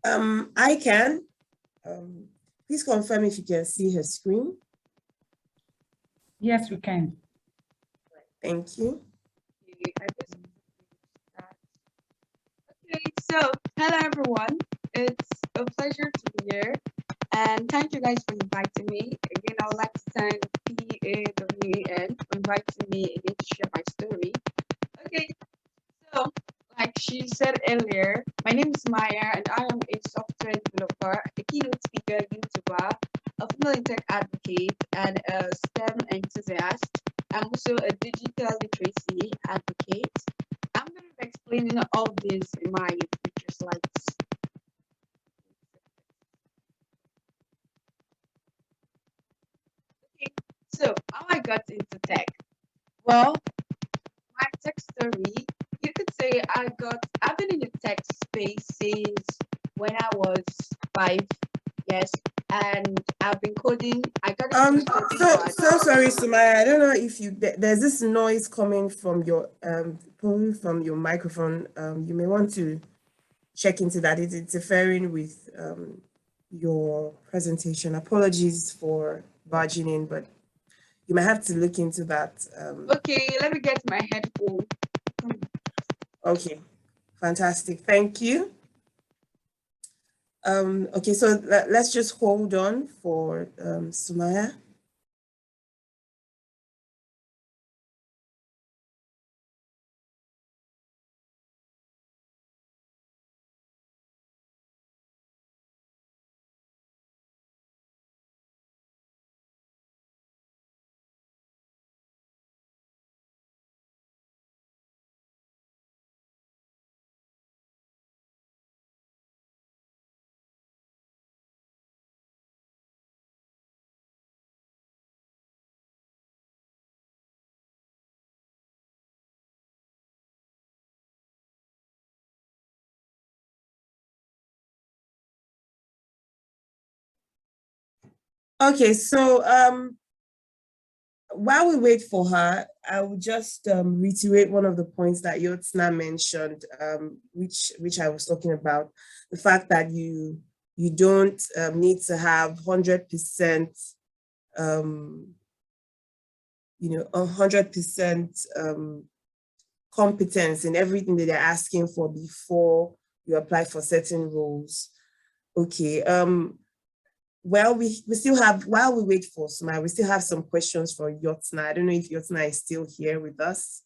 I can. Please confirm if you can see her screen. Yes, we can. Thank you. Okay, so hello everyone. It's a pleasure to be here, and thank you guys for inviting me. Again, I would like to thank PAWAN for inviting me again to share my story. Okay, so like she said earlier, my name is Maya, and I am a software developer, a keynote speaker, YouTuber, a female tech advocate, and a STEM enthusiast. I'm also a digital literacy advocate. I'm going to be explaining all this in my future slides. Okay, so how I got into tech. Well, my tech story, you could say I've been in the tech space since when I was 5 years, and I've been coding. I got into coding. So sorry, Sumayah. I don't know if there's this noise coming from your probably from your microphone. You may want to check into that. It's interfering with your presentation. Apologies for barging in, but you might have to look into that. Okay, let me get my headphone. Okay, fantastic. Thank you. Okay, so let's just hold on for Sumayah. Okay, so while we wait for her, I will just reiterate one of the points that Yotsna mentioned, which I was talking about, the fact that you don't need to have 100%, 100% competence in everything that they're asking for before you apply for certain roles. Okay. Well, we still have, while we wait for Sumayah, we still have some questions for Yotsna. I don't know if Yotsna is still here with us.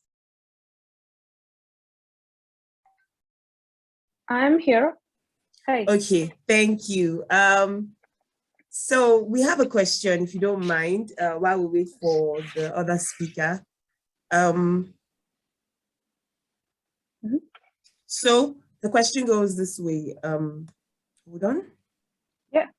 I'm here. Hi. Okay, thank you. So we have a question, if you don't mind, while we wait for the other speaker. So the question goes this way. Hold on. Yeah.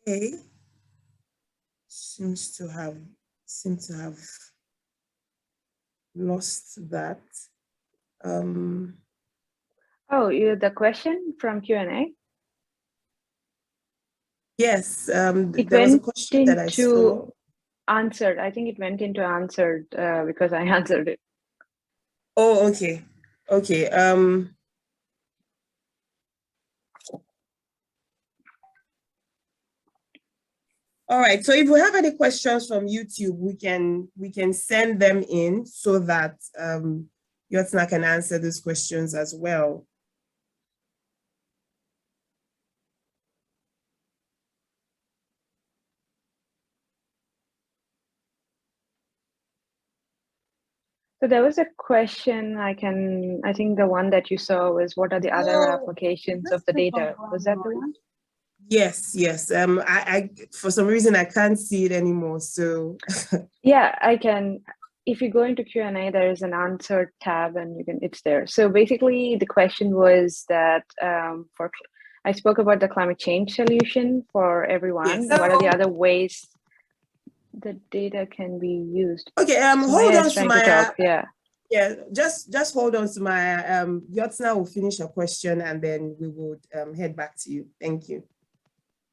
Okay. Seems to have lost that. Oh, the question from Q&A? Yes, it there was a question that I saw. Answered. I think it went into answered because I answered it. Oh, okay. Okay. All right. So if we have any questions from YouTube, we can send them in so that Yotsna can answer these questions as well. So there was a question I think the one that you saw was, what are the other applications of the data? Was that the one? Yes, yes. I for some reason I can't see it anymore. So yeah, I can. If you go into Q&A, there is an answer tab and it's there. So basically the question was that I spoke about the climate change solution for everyone. Yes. What are the other ways the data can be used? Okay, hold on, Sumayah. Yeah. Yeah, just hold on to my Yotsna will finish your question and then we would head back to you. Thank you.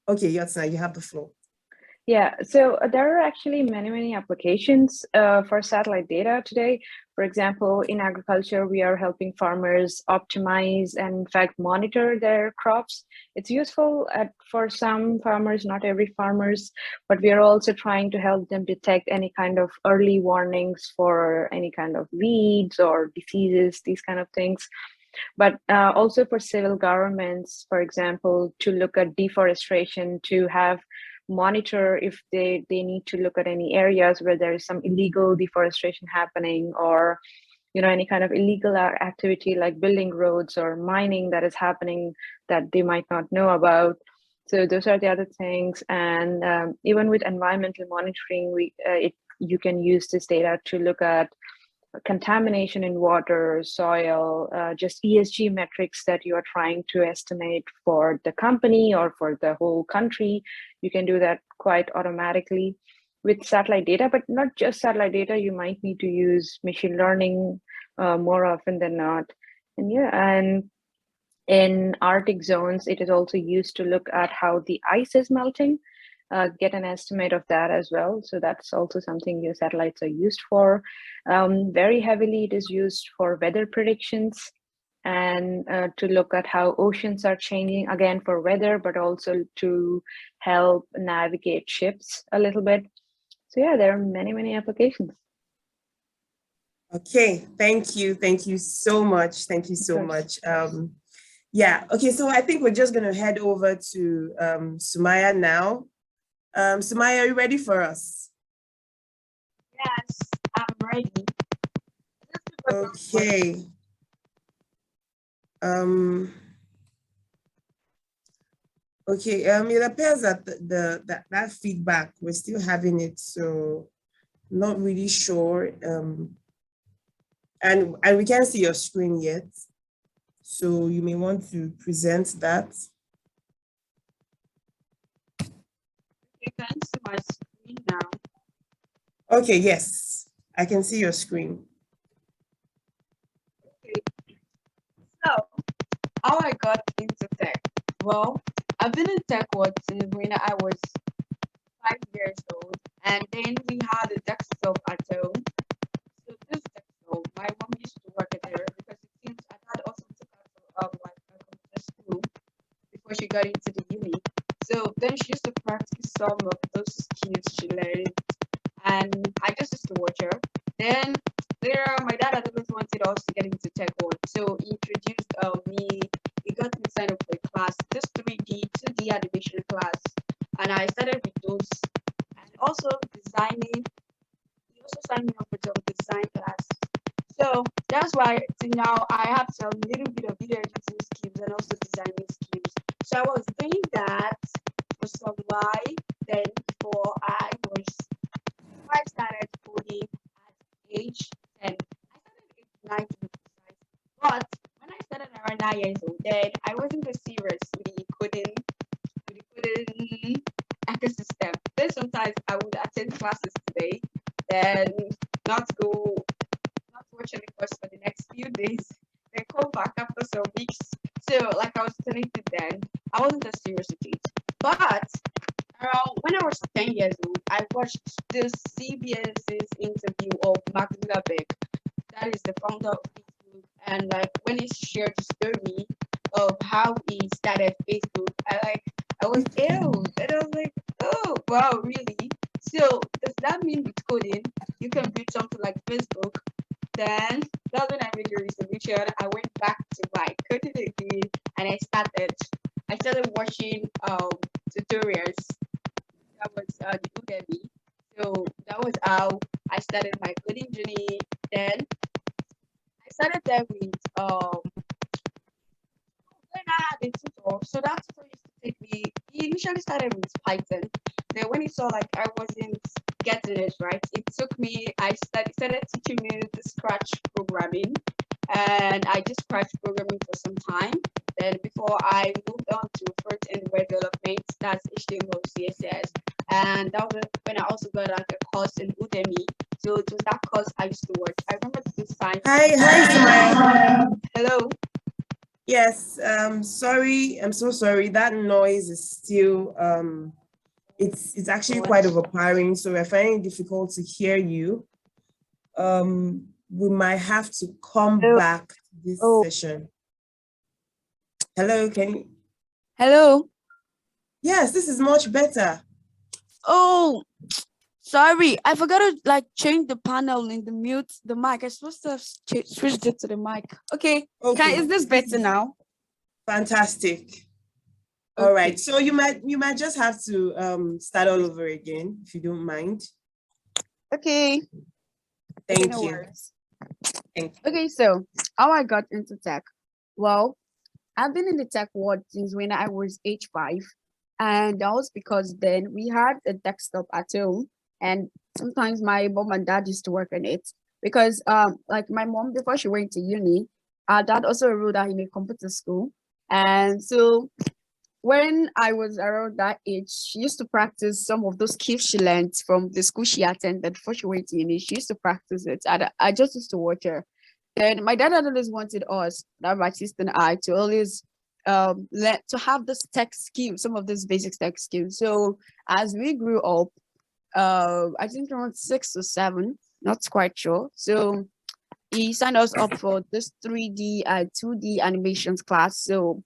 Okay, Yotsna, you have the floor. Yeah, so there are actually many applications for satellite data today. For example, in agriculture, we are helping farmers optimize and in fact monitor their crops. It's useful for some farmers, not every farmers, but we are also trying to help them detect any kind of early warnings for any kind of weeds or diseases, these kind of things. But also for civil governments, for example, to look at deforestation, to have monitor if they need to look at any areas where there is some illegal deforestation happening, or any kind of illegal activity like building roads or mining that is happening that they might not know about. So those are the other things. And even with environmental monitoring, you can use this data to look at contamination in water, soil, just ESG metrics that you are trying to estimate for the company or for the whole country. You can do that quite automatically with satellite data, but not just satellite data. You might need to use machine learning more often than not. And in Arctic zones, it is also used to look at how the ice is melting. Get an estimate of that as well. So that's also something your satellites are used for. Very heavily, it is used for weather predictions and to look at how oceans are changing, again for weather, but also to help navigate ships a little bit. So yeah, there are many applications. Okay, thank you. Thank you so much. Thank you so much. Yeah, okay, so I think we're just going to head over to Sumayah now. Sumayah, are you ready for us? Yes, I'm ready. Okay. Okay, it appears that that feedback, we're still having it, so not really sure. And we can't see your screen yet, so you may want to present that. You can see my screen now. Okay, yes, I can see your screen. Okay. So, how I got into tech? Well, I've been in tech since when I was 5 years old, and then we had a desktop at home. So this desktop, my mom used to work there because it seems I had also took her to like a computer school before she got into the uni. So then she used to practice some of those skills she learned, and I just used to watch her. Then later, my dad had always wanted us to get into tech world, so he introduced me. He got me signed up for a class, this 3D, 2D animation class, and I started with those. And also designing. He also signed me up for the design class. So that's why till now I have some little bit of video editing skills and also designing skills. So I was doing that for some while. Then before I started coding at age 10. I started at 9 to be precise. But when I started around 9 years old, then I wasn't as serious with the coding ecosystem. Then sometimes I would attend classes today, then not watch any course for the next few days, then come back after some weeks. So like I was telling you then, I wasn't as serious with it. But when I was 10 years old, I watched this CBS's interview of Mark Zuckerberg, that is the founder of Facebook, and like when he shared the story of how he started Facebook, I was ill, and I was like, oh wow, really? So does that mean with coding you can build something like Facebook? Then that's when I made a resolution. I went back to my coding again, and I started watching tutorials. That was the Udemy. So that was how I started my coding journey. Then I started there with when I had a tutor. So that tutor used to take me. He initially started with Python. Then when he saw like I wasn't getting it right, it took me. Started teaching me the Scratch programming, and I just Scratch programming for some time. Then before I moved on to front-end web development, that's HTML, CSS, and that was when I also got like a course in Udemy. So it was that course I used to watch. I remember this time. Hi, Sumayah. Hello. Yes, sorry, I'm so sorry. That noise is still it's actually quite overpowering, so we're finding it difficult to hear you. We might have to come back to this session. Hello, can you? Hello. Yes, this is much better. Oh, sorry. I forgot to like change the panel in the mute, the mic. I'm supposed to have switched it to the mic. Okay. Okay. Is this better now? Fantastic. All right. So you might just have to start all over again if you don't mind. Okay. Thank you. Thank you. Okay, so how I got into tech. Well, I've been in the tech world since when I was age 5. And that was because then we had a desktop at home. And sometimes my mom and dad used to work on it. Because like my mom, before she went to uni, our dad also enrolled her in a computer school. And so when I was around that age, she used to practice some of those skills she learned from the school she attended before she went to uni. She used to practice it. And I just used to watch her. Then my dad had always wanted us, that my sister and I, to always to have this tech skill, some of these basic tech skills. So as we grew up, I think around 6 or 7, not quite sure. So he signed us up for this 3D and 2D animations class. So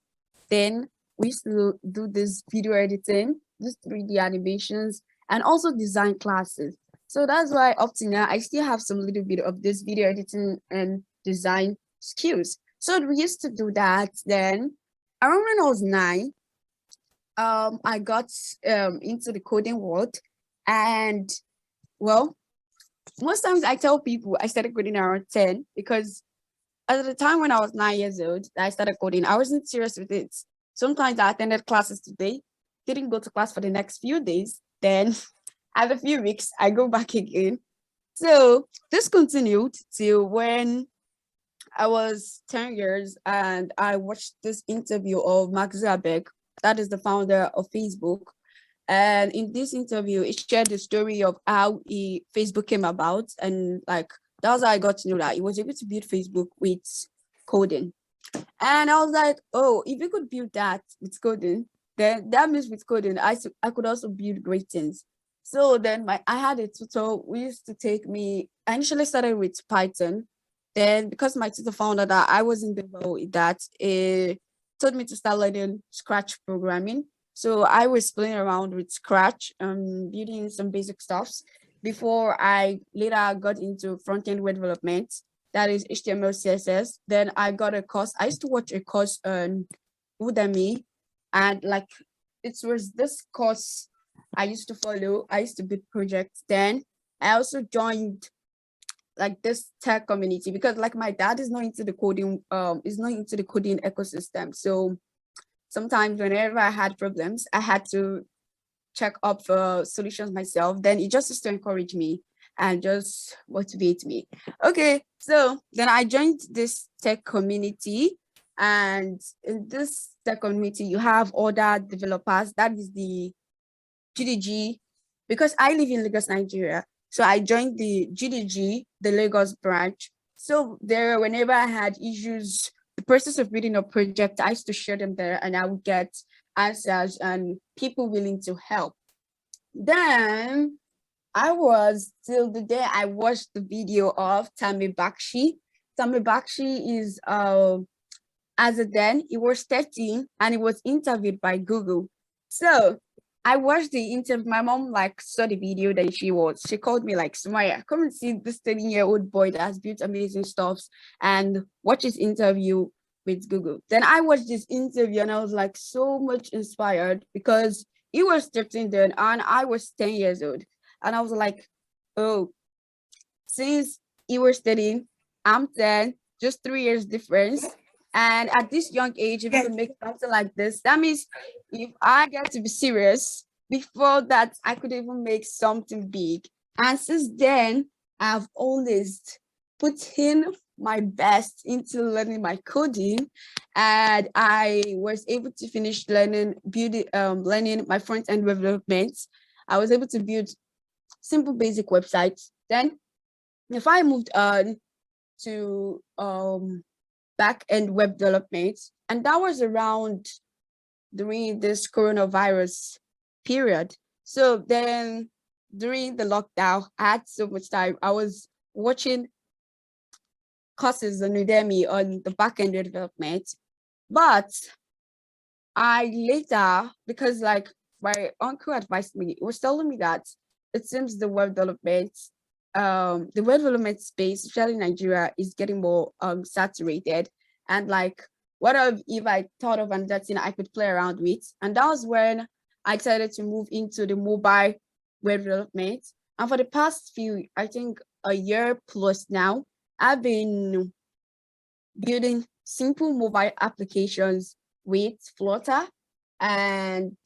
then we used to do this video editing, this 3D animations, and also design classes. So that's why up to now, I still have some little bit of this video editing and design skills. So we used to do that. Then around when I was 9, I got into the coding world. And well, most times I tell people I started coding around 10 because at the time when I was 9 years old, I started coding. I wasn't serious with it. Sometimes I attended classes today, didn't go to class for the next few days. Then after a few weeks, I go back again. So this continued till when I was 10 years and I watched this interview of Mark Zuckerberg, that is the founder of Facebook. And in this interview, it shared the story of how Facebook came about. And like, that was how I got to know that he was able to build Facebook with coding. And I was like, oh, if you could build that with coding, then that means with coding, I could also build great things. So then I had a tutor who used to take me, I initially started with Python. Then because my tutor found out that I wasn't able with that, it told me to start learning Scratch programming. So I was playing around with Scratch, building some basic stuffs before I later got into front-end web development, that is HTML, CSS. Then I got a course. I used to watch a course on Udemy, and like it was this course I used to follow. I used to build projects. Then I also joined like this tech community because like my dad is not into the coding, ecosystem. So sometimes whenever I had problems, I had to check up for solutions myself. Then it just used to encourage me and just motivate me. Okay, so then I joined this tech community, and in this tech community, you have other developers. That is the GDG, because I live in Lagos, Nigeria. So I joined the GDG, the Lagos branch. So there, whenever I had issues, the process of building a project, I used to share them there and I would get answers and people willing to help. Then I was till the day I watched the video of Tammy Bakshi. Tammy Bakshi is as a then he was 13 and he was interviewed by Google. So I watched the interview. My mom like saw the video that she called me like, Sumayah, come and see this 13-year-old boy that has built amazing stuffs and watch his interview with Google. Then I watched this interview and I was like so much inspired because he was 13 then and I was 10 years old. And I was like, oh, since he was 13, I'm 10, just 3 years difference. And at this young age, if you could make something like this, that means if I get to be serious, before that, I could even make something big. And since then, I've always put in my best into learning my coding, and I was able to finish learning my front-end development. I was able to build simple basic websites. Then if I moved on to back-end web development, and that was around during this coronavirus period. So then during the lockdown, I had so much time. I was watching courses on Udemy on the back-end development, but I later, because like my uncle advised me, he was telling me that it seems the web development space, especially in Nigeria, is getting more saturated. And like, what if I thought of another thing I could play around with? And that was when I decided to move into the mobile web development. And for the past I think a year plus now, I've been building simple mobile applications with FLUTTER, and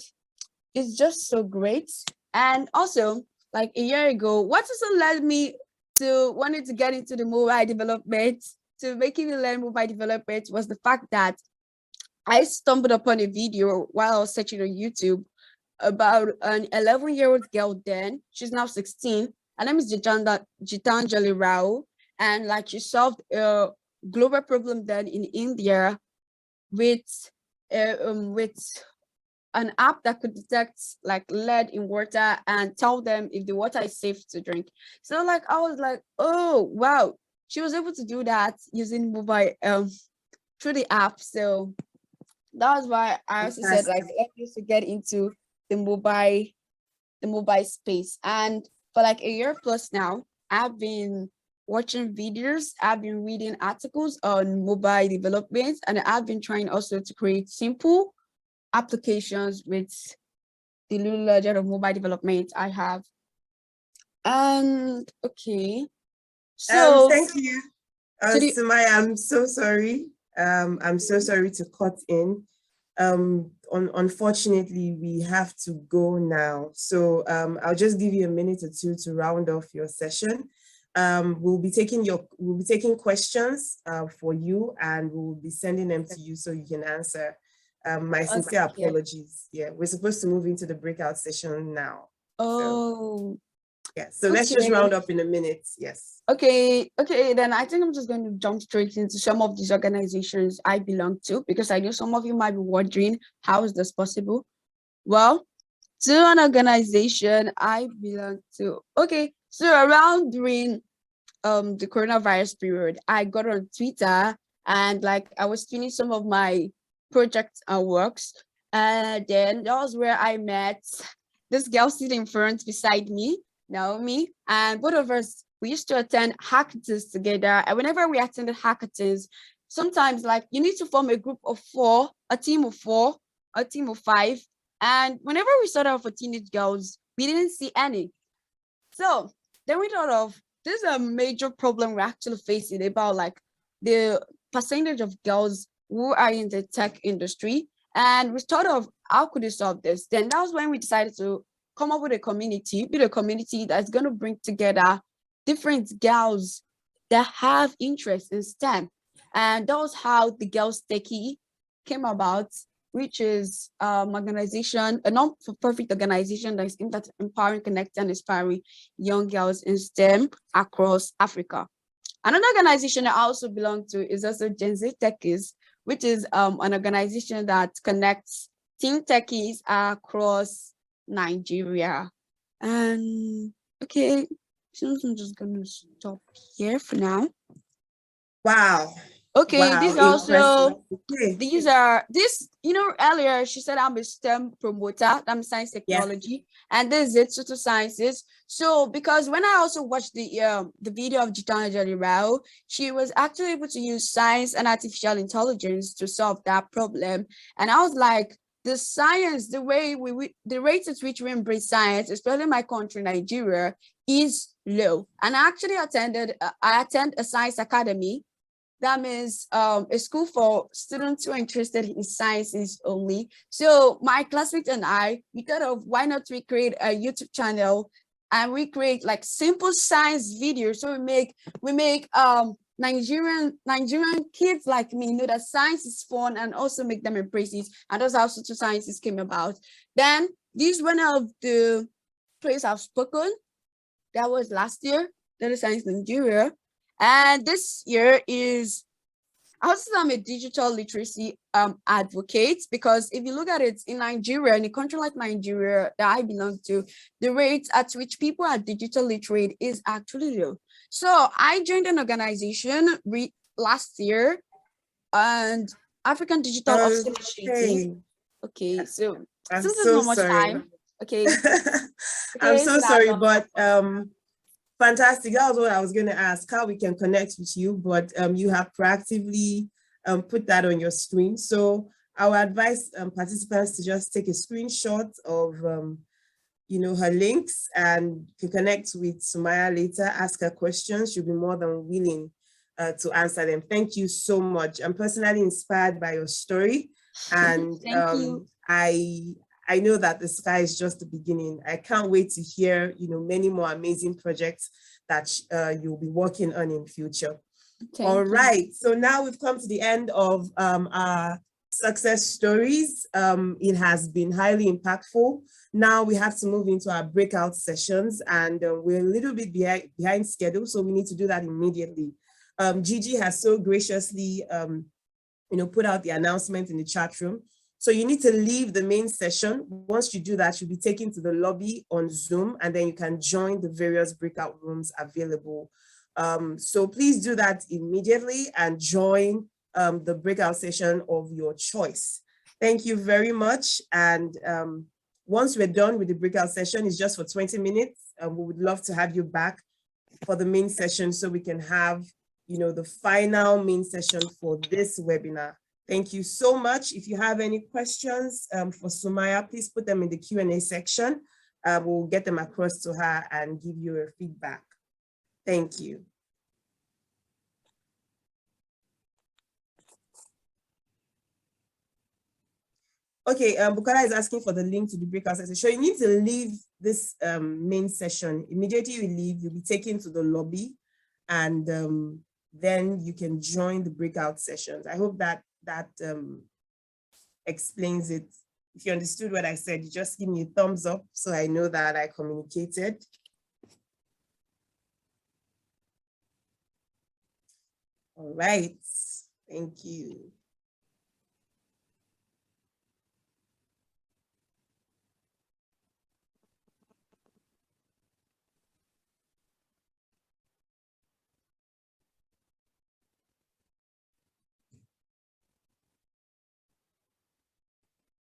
it's just so great. And also, like a year ago, what also led me to wanting to get into the mobile development, to making me learn mobile development, was the fact that I stumbled upon a video while I was searching on YouTube about an 11-year-old girl then. She's now 16. Her name is Gitanjali Rao. And like she solved a global problem then in India with an app that could detect like lead in water and tell them if the water is safe to drink. So like I was like, oh wow, she was able to do that using mobile through the app. So that was why I also said like let me to get into the mobile space. And for like a year plus now, I've been watching videos, I've been reading articles on mobile development, and I've been trying also to create simple applications with the little ledger of mobile development I have. And okay, so thank you, Sumayah. I'm so sorry. I'm so sorry to cut in. Unfortunately, we have to go now. So I'll just give you a minute or two to round off your session. We'll be taking questions for you, and we'll be sending them to you so you can answer. My sincere apologies. Yeah, we're supposed to move into the breakout session now. Oh. Yeah, so let's just round up in a minute. Yes. Okay, then I think I'm just going to jump straight into some of these organizations I belong to, because I know some of you might be wondering, how is this possible? Well, to an organization I belong to. Okay, so around during the coronavirus period, I got on Twitter and like I was doing some of my projects and works, and then that was where I met this girl sitting in front beside me, Naomi, and both of us, we used to attend hackathons together. And whenever we attended hackathons, sometimes like you need to form a group of 4, a team of 4, a team of 5. And whenever we started off for teenage girls, we didn't see any. So then we thought of, this is a major problem we're actually facing about like the percentage of girls who are in the tech industry. And we thought of, how could we solve this? Then that was when we decided to come up with a community, build a community that's going to bring together different girls that have interest in STEM. And that was how the Girls Techie came about, which is organization, a non-for-profit organization that is aimed at empowering, connecting, and inspiring young girls in STEM across Africa. Another organization I also belong to is also Gen Z Techies, which is an organization that connects teen techies across Nigeria. And okay, so I'm just gonna stop here for now. Wow. Okay, wow. these also, this, you know, earlier she said I'm a STEM promoter, I'm science technology, and this is social sciences. So because when I also watched the video of Gitanjali Rao, she was actually able to use science and artificial intelligence to solve that problem. And I was like, the science, the rate at which we embrace science, especially in my country, Nigeria, is low. And I actually attend a science academy. That means a school for students who are interested in sciences only. So my classmates and I, we thought of, why not we create a YouTube channel and we create like simple science videos. So we make Nigerian kids like me know that science is fun, and also make them embrace it. And that's how social sciences came about. Then this one of the places I've spoken, that was last year. data science Nigeria. And this year is, I would say I'm a digital literacy advocate, because if you look at it in Nigeria, in a country like Nigeria that I belong to, the rate at which people are digital literate is actually low. So I joined an organization last year, and African Digital Office Initiative. Okay, so I'm since there's so not much sorry. time, okay. I'm so sorry, but but fantastic. That was what I was going to ask, how we can connect with you, but you have proactively put that on your screen. So I would advise participants to just take a screenshot of her links, and to connect with Sumayah later, ask her questions. She'll be more than willing to answer them. Thank you so much. I'm personally inspired by your story, and thank you. I know that the sky is just the beginning. I can't wait to hear, many more amazing projects that you'll be working on in future. All right, so now we've come to the end of our success stories. It has been highly impactful. Now we have to move into our breakout sessions, and we're a little bit behind schedule, so we need to do that immediately. Gigi has so graciously, put out the announcement in the chat room. So you need to leave the main session. Once you do that, you'll be taken to the lobby on Zoom, and then you can join the various breakout rooms available. So please do that immediately and join the breakout session of your choice. Thank you very much. And once we're done with the breakout session, it's just for 20 minutes. We would love to have you back for the main session, so we can have the final main session for this webinar. Thank you so much. If you have any questions for Sumayah, please put them in the Q&A section. We'll get them across to her and give you a feedback. Thank you. Okay, Bukola is asking for the link to the breakout session. So you need to leave this main session. Immediately you leave, you'll be taken to the lobby, and then you can join the breakout sessions. I hope that explains it. If you understood what I said, you just give me a thumbs up so I know that I communicated. All right, thank you.